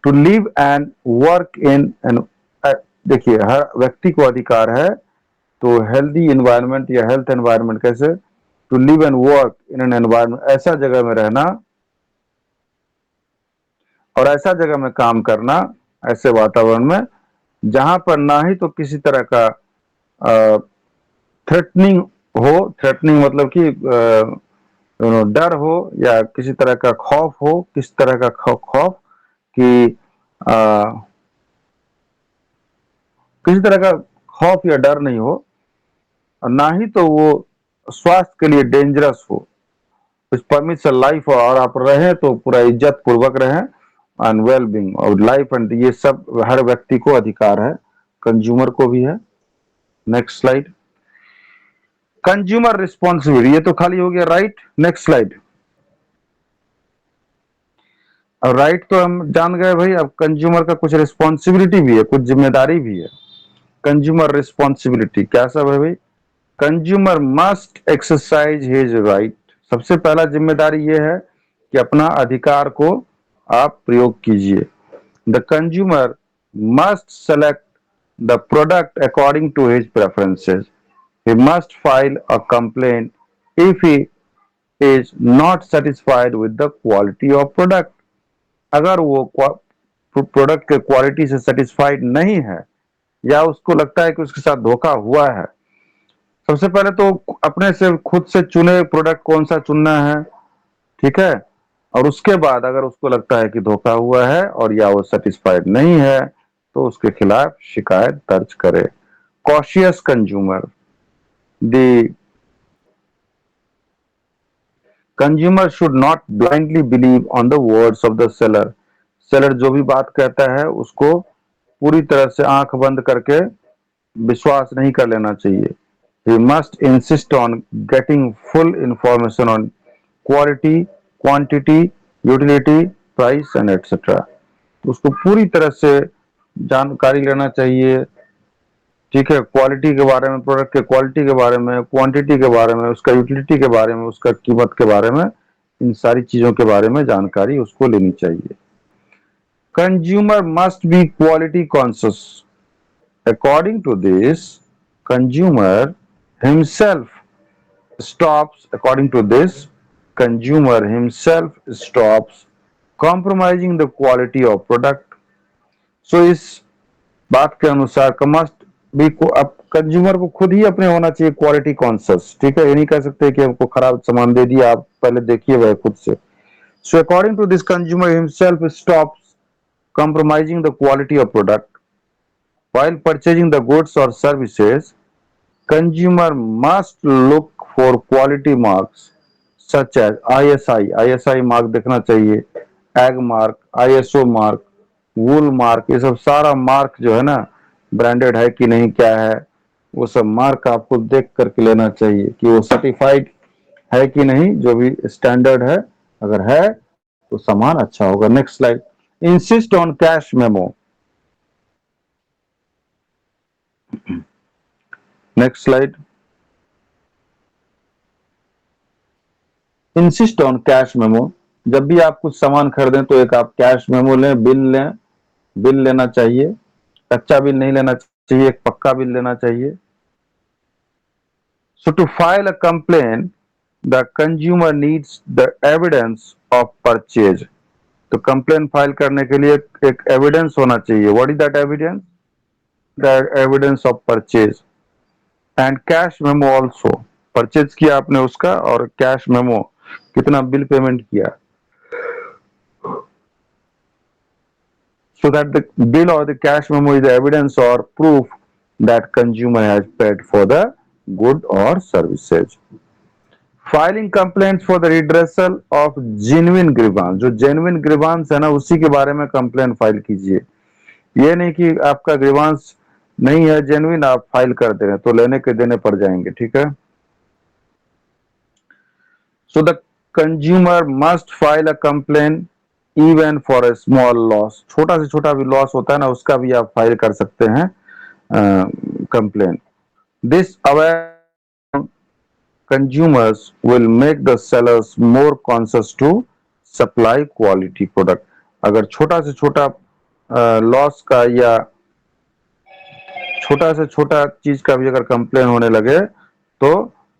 To live and work in an देखिए, हर व्यक्ति को अधिकार है तो हेल्दी एनवायरनमेंट या हेल्थ एनवायरनमेंट कैसे? To live and work in an environment, ऐसा जगह में रहना और ऐसा जगह में काम करना, ऐसे वातावरण में जहां पर ना ही तो किसी तरह का थ्रेटनिंग हो, थ्रेटनिंग मतलब कि डर हो या किसी तरह का खौफ हो, किस तरह का खौफ कि किसी तरह का खौफ या डर नहीं हो, और ना ही तो वो स्वास्थ्य के लिए डेंजरस हो। कुछ परमिट्स लाइफ, और आप रहे तो पूरा इज्जत पूर्वक रहे, एंड वेल बीइंग और लाइफ, एंड ये सब हर व्यक्ति को अधिकार है, कंज्यूमर को भी है। Next slide. कंज्यूमर रिस्पॉन्सिबिलिटी, ये तो खाली हो गया राइट। Next slide. और राइट तो हम जान गए भाई, अब कंज्यूमर का कुछ रिस्पॉन्सिबिलिटी भी है, कुछ जिम्मेदारी भी है। कंज्यूमर रिस्पॉन्सिबिलिटी क्या सब है भाई? Consumer must exercise his right. सबसे पहला जिम्मेदारी ये है कि अपना अधिकार को आप प्रयोग कीजिए। The consumer must select the product according to his preferences. He must file a complaint if he is not satisfied with the quality of product। अगर वो प्रोडक्ट के क्वालिटी से सेटिस्फाइड नहीं है या उसको लगता है कि उसके साथ धोखा हुआ है, सबसे पहले तो अपने से खुद से चुने प्रोडक्ट कौन सा चुनना है, ठीक है, और उसके बाद अगर उसको लगता है कि धोखा हुआ है और या वो सेटिस्फाइड नहीं है तो उसके खिलाफ शिकायत दर्ज करे। Cautious consumer, the consumer should not blindly believe on the words of the seller। Seller जो भी बात कहता है उसको पूरी तरह से आंख बंद करके विश्वास नहीं कर लेना चाहिए। He must insist on getting full information on quality, quantity, utility, price and etc। उसको पूरी तरह से जानकारी लेना चाहिए, ठीक है, क्वालिटी के बारे में, प्रोडक्ट के क्वालिटी के बारे में, क्वांटिटी के बारे में, उसका यूटिलिटी के बारे में, उसका कीमत के बारे में, इन सारी चीजों के बारे में जानकारी उसको लेनी चाहिए। Consumer must be quality conscious. According to this consumer himself stops according to this consumer himself stops compromising the quality of product. So इस बात के अनुसार मस्ट भी को, अब कंज्यूमर को खुद ही अपने होना चाहिए क्वालिटी कॉन्शियस, ठीक है, ये नहीं कह सकते कि हमको खराब सामान दे दिया, आप पहले देखिए वह खुद से। So according to this consumer himself stops compromising the quality of product while purchasing the goods or services। consumer must look for quality marks such as ISI mark देखना चाहिए, एग मार्क, ISO मार्क, वूल मार्क, ये सब सारा मार्क जो है ना ब्रांडेड है कि नहीं क्या है वो सब मार्क आपको देख करके लेना चाहिए कि वो सर्टिफाइड है कि नहीं, जो भी स्टैंडर्ड है। अगर है तो सामान अच्छा होगा। Next slide. Insist on cash memo. Next slide. Insist on cash memo. जब भी आप कुछ सामान खरीदें तो एक आप कैश मेमो लें, बिल लें। बिल लेना चाहिए, कच्चा बिल नहीं लेना चाहिए, एक पक्का बिल लेना चाहिए। So to file a complaint, the consumer needs the evidence of purchase. तो कंप्लेन फाइल करने के लिए एक एविडेंस होना चाहिए। What is that evidence? The evidence of purchase and cash memo also. Purchase किया आपने उसका, और कैश मेमो कितना बिल पेमेंट किया। So that the bill or the cash memo is the evidence or proof that consumer has paid for the good or services. Filing complaints for the redressal of genuine grievance. जो जेन्युइन ग्रीवांस है ना, उसी के बारे में कंप्लेंट फाइल कीजिए। ये नहीं कि आपका ग्रीवांस नहीं है जेन्युइन, आप फाइल कर दे रहे हैं तो लेने के देने पड़ जाएंगे। ठीक है। So the consumer must file a complaint even for a small loss. छोटा से छोटा भी लॉस होता है ना, उसका भी आप फाइल कर सकते हैं complaint. This aware consumers will make the sellers more conscious to supply quality product। अगर छोटा से छोटा लॉस का या छोटा से छोटा चीज का भी अगर कंप्लेन होने लगे तो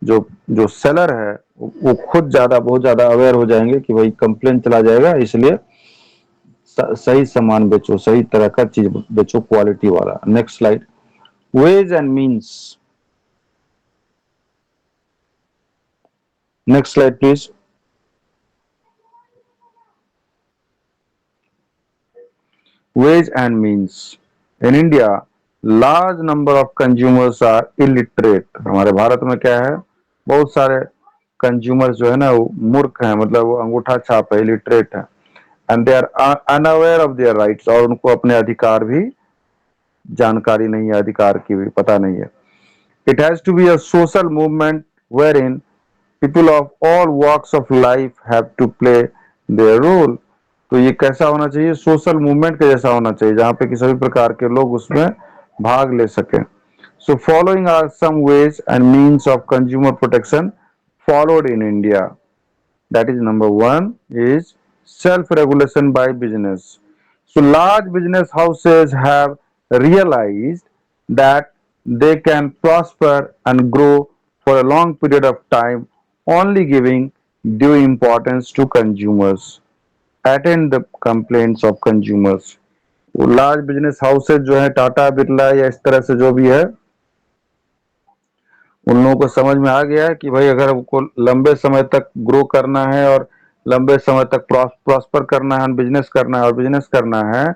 जो जो सेलर है वो खुद ज्यादा बहुत ज्यादा अवेयर हो जाएंगे कि भाई कंप्लेन चला जाएगा, इसलिए सही सामान बेचो, सही तरह का चीज बेचो, क्वालिटी वाला। Next slide. Wage and means. Next slide please. Wage and means. In India, large number of consumers are illiterate। हमारे भारत में क्या है, बहुत सारे कंज्यूमर्स जो है ना वो मूर्ख हैं, मतलब वो अंगूठा छाप है, इलिटरेट है। And they are unaware of their rights. और उनको अपने अधिकार भी जानकारी नहीं है, अधिकार की भी पता नहीं है। It has to be a social movement where in people of all walks of life have to play their role. तो ये कैसा होना चाहिए, सोशल मूवमेंट के जैसा होना चाहिए, जहां पे कि सभी प्रकार के लोग उसमें भाग ले सकें। So following are some ways and means of consumer protection followed in India. That is number one is self-regulation by business. So large business houses have realized that they can prosper and grow for a long period of time only giving due importance to consumers. Attend the complaints of consumers. Large business houses जो है, टाटा बिरला या इस तरह से जो भी है, उन लोगों को समझ में आ गया है कि भाई अगर हमको लंबे समय तक ग्रो करना है और लंबे समय तक प्रॉस्पर करना है, बिजनेस करना है और बिजनेस करना है,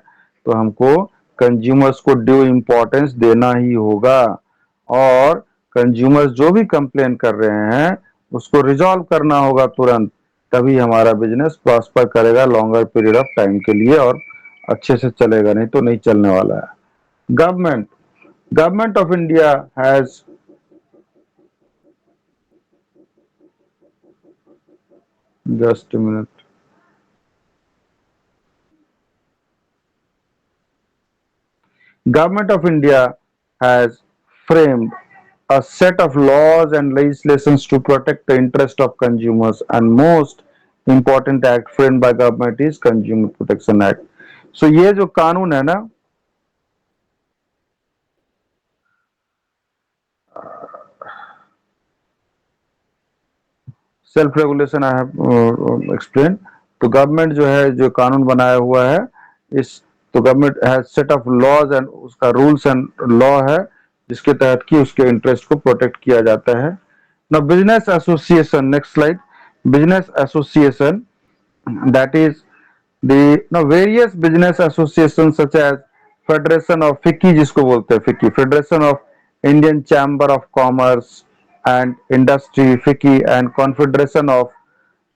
तो हमको कंज्यूमर्स को ड्यू इम्पोर्टेंस देना ही होगा। और कंज्यूमर्स जो भी कंप्लेन कर रहे हैं उसको रिजॉल्व करना होगा तुरंत, तभी हमारा बिजनेस प्रॉस्पर करेगा लॉन्गर पीरियड ऑफ टाइम के लिए और अच्छे से चलेगा, नहीं तो नहीं चलने वाला है। Government government of India has just a minute. Government of India has framed a set of laws and legislations to protect the interest of consumers, and most important act framed by government is Consumer Protection Act. So ये जो कानून है ना, self regulation I have explain. तो गवर्नमेंट जो है जो कानून बनाया हुआ है, इस तो government has set of laws and उसका रूल्स एंड लॉ है जिसके तहत कि उसके इंटरेस्ट को प्रोटेक्ट किया जाता है। ना business association. Next slide. Business association, that is the now various business associations such as Federation of FICCI, जिसको बोलते हैं FICCI, Federation of Indian Chamber of Commerce and Industry FICCI, and Confederation of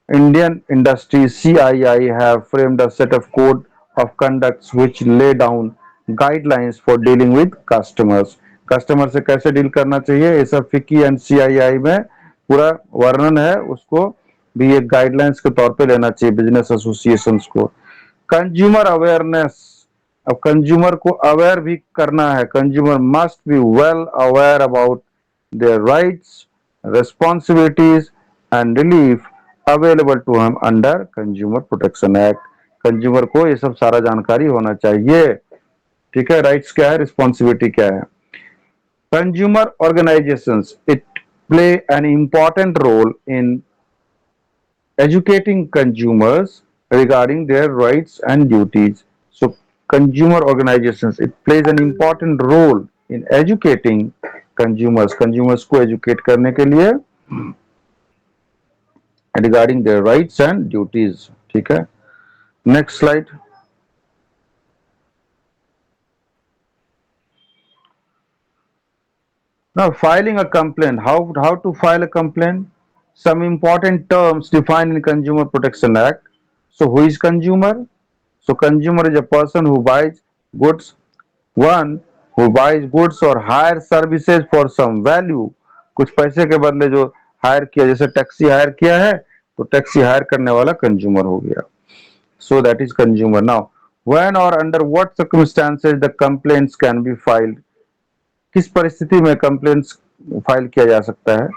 Indian Industry CII have framed a set of code of conducts which lay down guidelines for dealing with customers. Customer से कैसे डील करना चाहिए, ये सब फिक्की एंड सीआईआई में पूरा वर्णन है, उसको भी एक गाइडलाइंस के तौर पे लेना चाहिए बिजनेस एसोसिएशंस को। कंज्यूमर अवेयरनेस, अब कंज्यूमर को अवेयर भी करना है। Consumer must be well aware about their rights, responsibilities and relief available to him under consumer protection act. Consumer को ये सब सारा जानकारी होना चाहिए, ठीक है, राइट्स क्या है, रिस्पॉन्सिबिलिटी क्या है। Consumer organisations it play an important role in educating consumers regarding their rights and duties. So consumer organizations, it plays an important role in educating consumers को educate करने के लिए regarding their rights and duties, ठीक है। Next slide. Now filing a complaint, how to file a complaint? Some important terms defined in Consumer Protection Act. So who is consumer? So consumer is a person who buys goods, one who buys goods or hire services for some value, कुछ पैसे के बदले जो हायर किया, जैसे टैक्सी हायर किया है तो टैक्सी हायर करने वाला कंज्यूमर हो गया। So that is consumer. Now when or under what circumstances the complaints can be filed, किस परिस्थिति में कंप्लेंट्स फाइल किया जा सकता है,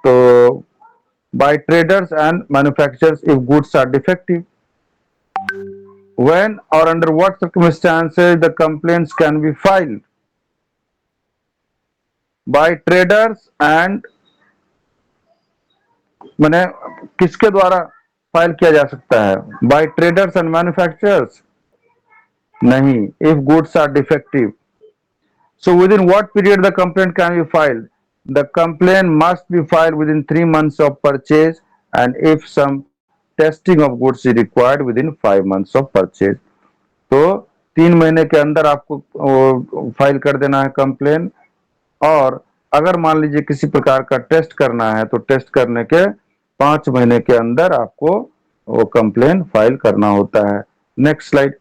तो by traders and manufacturers if goods are defective. When or under what circumstances the complaints can be filed? By traders and, मैंने किसके द्वारा फाइल किया जा सकता है, by traders and manufacturers? नहीं, if goods are defective. So within what period the complaint can be filed? The complaint must be filed within 3 months of purchase and if some testing of goods is required within 5 months of purchase. तो 3 महीने के अंदर आपको फाइल कर देना है कंप्लेन, और अगर मान लीजिए किसी प्रकार का टेस्ट करना है तो टेस्ट करने के 5 महीने के अंदर आपको वो कंप्लेन फाइल करना होता है। Next slide.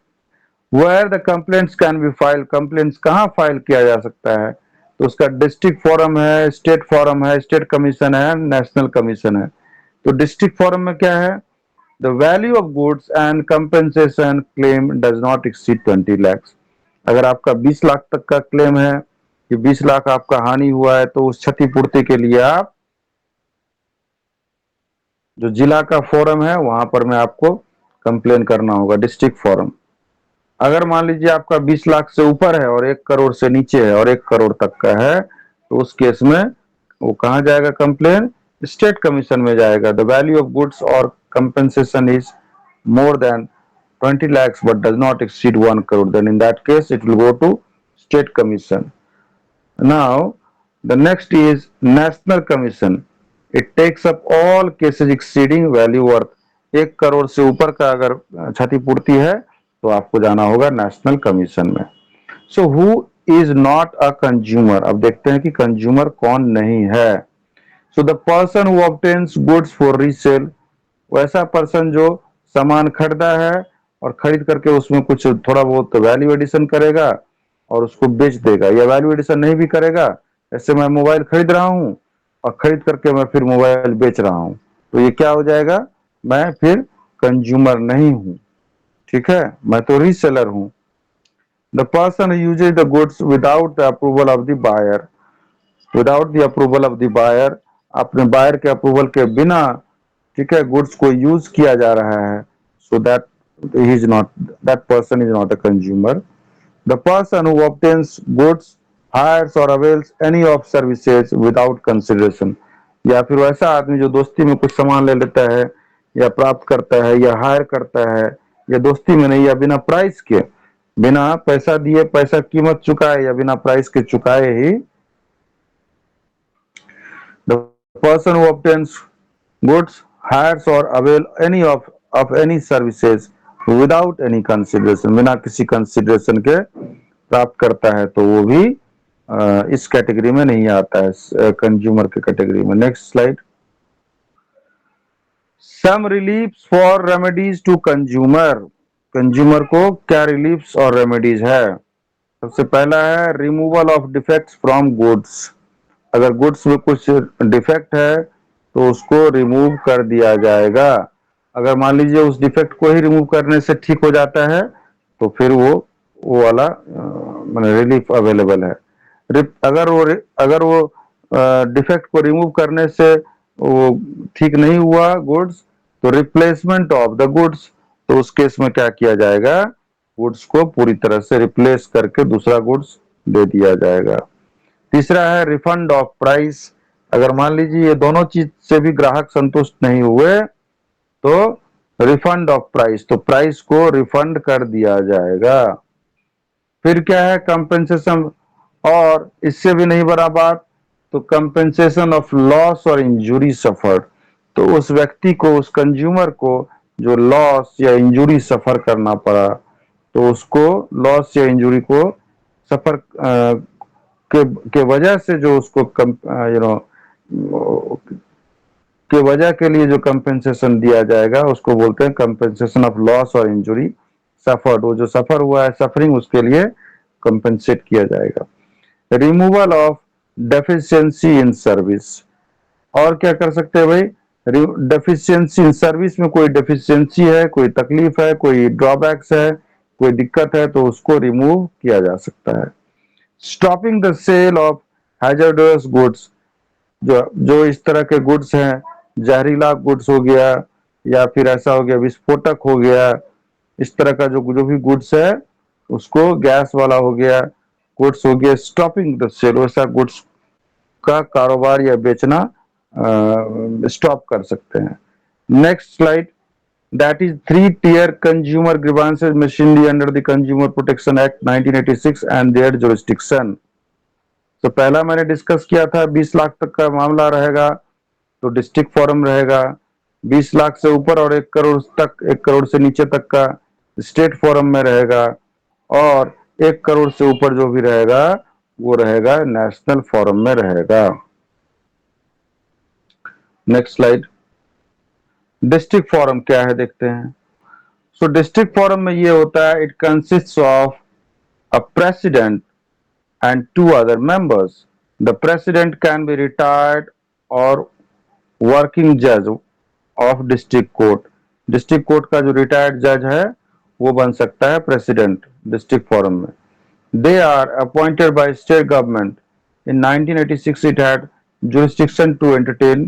Where the complaints can be file, complaints कहाँ फाइल किया जा सकता है, तो उसका डिस्ट्रिक्ट फोरम है, स्टेट फोरम है, स्टेट कमीशन है, नेशनल कमीशन है। तो डिस्ट्रिक्ट फोरम में क्या है, the value of goods and compensation claim does not exceed 20 lakhs। अगर आपका 20 लाख तक का क्लेम है कि 20 लाख आपका हानि हुआ है, तो उस क्षतिपूर्ति के लिए आप जो जिला का फोरम है वहां पर में आपको कंप्लेन करना होगा, डिस्ट्रिक्ट फोरम। अगर मान लीजिए आपका 20 लाख से ऊपर है और 1 करोड़ से नीचे है और 1 करोड़ तक का है, तो उस केस में वो कहाँ जाएगा कंप्लेन, स्टेट कमीशन में जाएगा। द वैल्यू ऑफ गुड्स और compensation is more than 20 lakhs but does not exceed 1 crore, then in that case it will go to state commission. Now the next is national commission. It takes up all cases exceeding value worth, 1 crore से ऊपर का अगर क्षतिपूर्ति है तो आपको जाना होगा नेशनल कमीशन में। So who is not a consumer, अब देखते हैं कि कंज्यूमर कौन नहीं है। So the person who obtains goods for resale, वैसा पर्सन जो सामान खरीदा है और खरीद करके उसमें कुछ थोड़ा बहुत वैल्यू एडिशन करेगा और उसको बेच देगा, या वैल्यू एडिशन नहीं भी करेगा, ऐसे मैं मोबाइल खरीद रहा हूँ और खरीद करके मैं फिर मोबाइल बेच रहा हूँ, तो ये क्या हो जाएगा, मैं फिर कंज्यूमर नहीं हूँ, ठीक है, मैं तो रीसेलर हूँ। The person uses the goods without the approval of the buyer, without the approval of the buyer, अपने बायर के अप्रूवल के बिना, ठीक है, गुड्स को यूज किया जा रहा है, so that he is not, that person is not a consumer. The person who obtains goods, hires और avails any of services without consideration, या फिर वैसा आदमी जो दोस्ती में कुछ सामान ले लेता है या प्राप्त करता है या हायर करता है, या दोस्ती में नहीं, या बिना प्राइस के, बिना पैसा दिए, पैसा कीमत चुकाए या बिना प्राइस के चुकाए ही, the person who obtains goods, hires or avail any of any services without any consideration, बिना किसी कंसिडरेशन के प्राप्त करता है, तो वो भी इस कैटेगरी में नहीं आता है, कंज्यूमर के कैटेगरी में। Next slide. Some reliefs for remedies to consumer, consumer को क्या रिलीफ्स और रेमेडीज है, सबसे पहला है removal of defects from goods. अगर गुड्स में कुछ डिफेक्ट है तो उसको रिमूव कर दिया जाएगा। अगर मान लीजिए उस डिफेक्ट को ही रिमूव करने से ठीक हो जाता है तो फिर वो वाला मतलब रिलीफ अवेलेबल है। अगर वो डिफेक्ट को रिमूव करने से वो ठीक नहीं हुआ गुड्स, तो रिप्लेसमेंट ऑफ द गुड्स, तो उस केस में क्या किया जाएगा, गुड्स को पूरी तरह से रिप्लेस करके दूसरा गुड्स दे दिया जाएगा। तीसरा है रिफंड ऑफ प्राइस। अगर मान लीजिए ये दोनों चीज से भी ग्राहक संतुष्ट नहीं हुए तो रिफंड ऑफ प्राइस, तो प्राइस को रिफंड कर दिया जाएगा। फिर क्या है कंपेंसेशन, और इससे भी नहीं बना बात तो कंपेंसेशन ऑफ लॉस और इंजुरी सफर्ड। तो उस व्यक्ति को, उस कंज्यूमर को जो लॉस या इंजुरी सफर करना पड़ा, तो उसको लॉस या इंजुरी को सफर के वजह से जो उसको यू नो के वजह के लिए जो कंपेंसेशन दिया जाएगा उसको बोलते हैं कंपेंसेशन ऑफ लॉस और इंजुरी सफर्ड। वो जो सफर हुआ है सफरिंग, उसके लिए कंपेंसेट किया जाएगा। Removal of deficiency in service. और क्या कर सकते हैं भाई, डेफिशिएंसी इन सर्विस में कोई डेफिशिएंसी है, कोई तकलीफ है, कोई ड्रॉबैक्स है, कोई दिक्कत है, तो उसको रिमूव किया जा सकता है। Stopping the sale of hazardous goods. जो जो इस तरह के गुड्स हैं, जहरीला गुड्स हो गया या फिर ऐसा हो गया विस्फोटक हो गया, इस तरह का जो जो भी गुड्स है उसको, गैस वाला हो गया, गुड्स हो गया, स्टॉपिंग द सेल, वैसा गुड्स का कारोबार या बेचना स्टॉप कर सकते हैं। Next slide, that is three tier consumer grievances machinery under the consumer protection act 1986 and their jurisdiction. तो पहला मैंने डिस्कस किया था 20 लाख तक का मामला रहेगा तो डिस्ट्रिक्ट फोरम रहेगा, 20 लाख से ऊपर और 1 करोड़ तक, 1 करोड़ से नीचे तक का स्टेट फोरम में रहेगा, और 1 करोड़ से ऊपर जो भी रहेगा वो रहेगा नेशनल फोरम में रहेगा। नेक्स्ट स्लाइड, डिस्ट्रिक्ट फोरम क्या है देखते हैं। सो डिस्ट्रिक्ट फोरम में ये होता है, it consists of a president and 2 other members. The president can be retired or working judge of district court. District court का जो retired judge है वो बन सकता है president district forum में। They are appointed by state government. In 1986 it had jurisdiction to entertain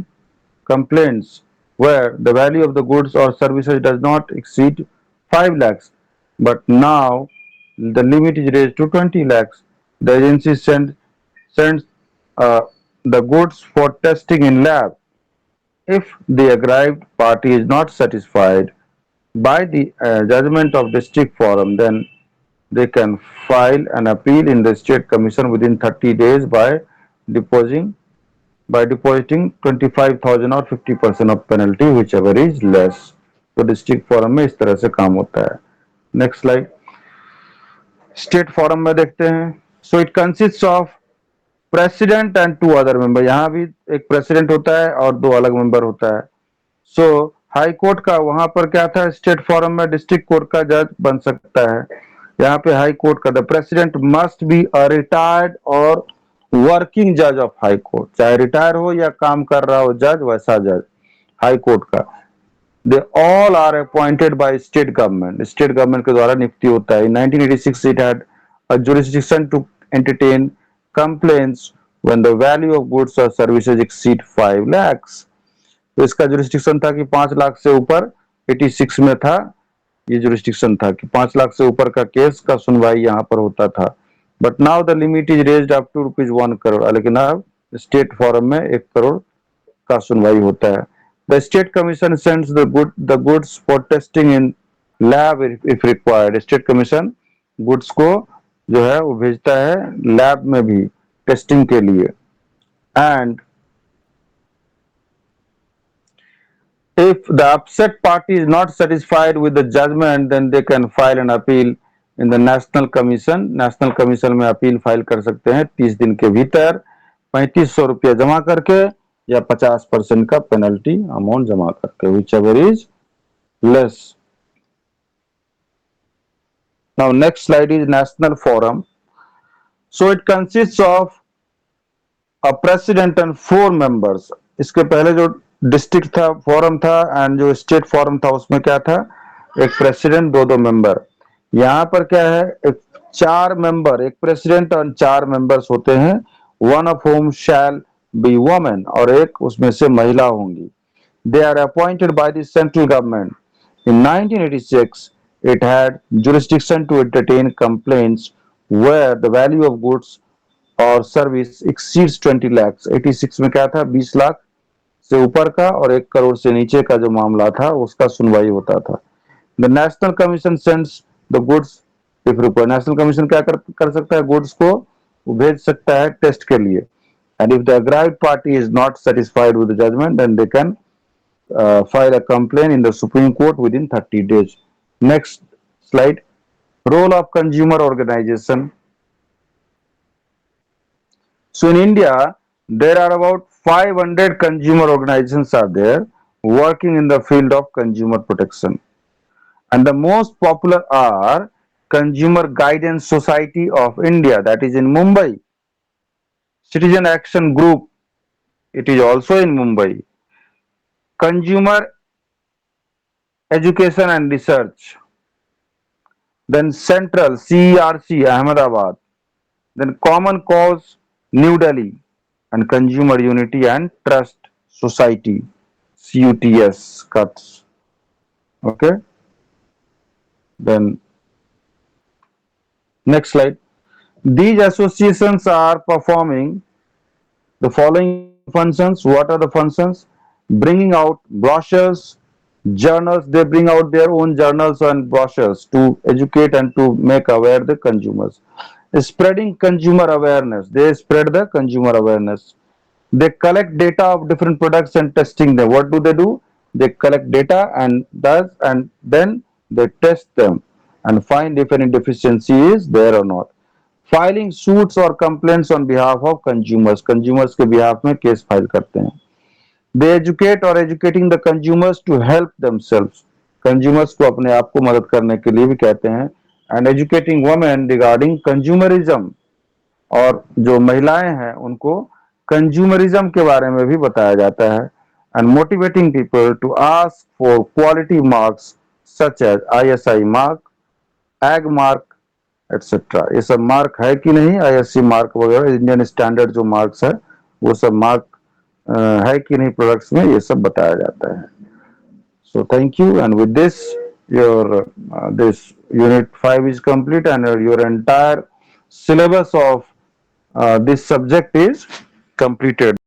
complaints where the value of the goods or services does not exceed 5 lakhs, but now the limit is raised to 20 lakhs. The agency sends the goods for testing in lab. If the aggrieved party is not satisfied by the judgment of district forum, then they can file an appeal in the state commission within 30 days depositing depositing 25,000 और 50% of penalty whichever is less. तो डिस्ट्रिक्ट फोरम में इस तरह से काम होता है। नेक्स्ट स्लाइड, स्टेट फोरम में देखते हैं। So it consist of president and 2 other member. यहाँ भी एक प्रेसिडेंट होता है और 2 अलग मेंबर होता है। सो हाई कोर्ट का वहां पर क्या था, स्टेट फोरम में डिस्ट्रिक्ट कोर्ट का जज बन सकता है। यहाँ पे हाई कोर्ट का the president must be a retired और वर्किंग जज ऑफ हाई कोर्ट, चाहे रिटायर हो या काम कर रहा हो जज, वैसा जज हाई कोर्ट का। They all are appointed by state government, state government के द्वारा नियुक्ति होता है। 1986 it had a jurisdiction to entertain complaints when the value of goods और सर्विसेज एक्सीड 5 lakhs। तो इसका जुरिस्डिक्शन था कि 5 लाख से ऊपर, 86 में था ये जुरिस्डिक्शन था कि 5 लाख से ऊपर का केस का सुनवाई यहाँ पर होता था। But now the limit is raised up to ₹1 crore, लेकिन अब स्टेट फोरम में 1 करोड़ का सुनवाई होता है। The state commission sends the goods for testing in lab if required. State commission goods को जो है वो भेजता है लैब में भी टेस्टिंग के लिए। And if the upset party is not satisfied with the judgment, then they can file an appeal in the national commission. national commission में अपील फाइल कर सकते हैं 30 दिन के भीतर, 3500 रुपया जमा करके या 50% का पेनल्टी अमाउंट जमा करके, whichever is less. Now next slide is national forum. So it consists of a president and four members. इसके पहले जो डिस्ट्रिक्ट था फोरम था एंड जो स्टेट फोरम था उसमें क्या था, एक प्रेसिडेंट दो दो मेंबर। यहाँ पर क्या है, एक चार मेंबर, एक प्रेसिडेंट और चार मेंबर्स होते हैं, one of home shall be women, और एक उसमें से महिला होंगी। They are appointed by the central government. In 1986, it had jurisdiction to entertain complaints where the value of goods or service exceeds 20 lakhs. 86 में क्या था, 20 लाख से ऊपर का और 1 करोड़ से नीचे का जो मामला था उसका सुनवाई होता था। The national commission sends the goods if required. National commission क्या कर सकता है, गुड्स को वो भेज सकता है टेस्ट के लिए। And if the aggrieved party is not satisfied with the judgment then they can file a complaint in the Supreme Court within 30 days. Next slide. Role of consumer organization. So in India, there are about 500 consumer organizations are there working in the field of consumer protection. And the most popular are Consumer Guidance Society of India, that is in Mumbai. Citizen Action Group, it is also in Mumbai. Consumer Education and Research, then Central CERC Ahmedabad, then Common Cause New Delhi, and Consumer Unity and Trust Society CUTS cuts. Okay, then next slide. These associations are performing the following functions. What are the functions? Bringing out brochures, journals. They bring out their own journals and brochures to educate and to make aware the consumers. Spreading consumer awareness. They spread the consumer awareness. They collect data of different products and testing them. What do? They collect data and then they test them and find if any deficiency is there or not. Filing suits or complaints on behalf of consumers. Consumers के behalf में केस फाइल करते हैं. They educate or educating the consumers to help themselves. Consumers को अपने आप को मदद करने के लिए भी कहते हैं. And educating women regarding consumerism. और जो महिलाएं हैं उनको कंज्यूमरिज्म के बारे में भी बताया जाता है. And motivating people to ask for quality marks such as ISI mark, Agmark etcetera. ये सब मार्क है कि नहीं, ISC मार्क वगैरह इंडियन स्टैंडर्ड जो मार्क्स है वो सब मार्क है कि नहीं प्रोडक्ट्स में, ये सब बताया जाता है. So thank you, and with this your this unit 5 is complete and your entire syllabus of this subject is completed.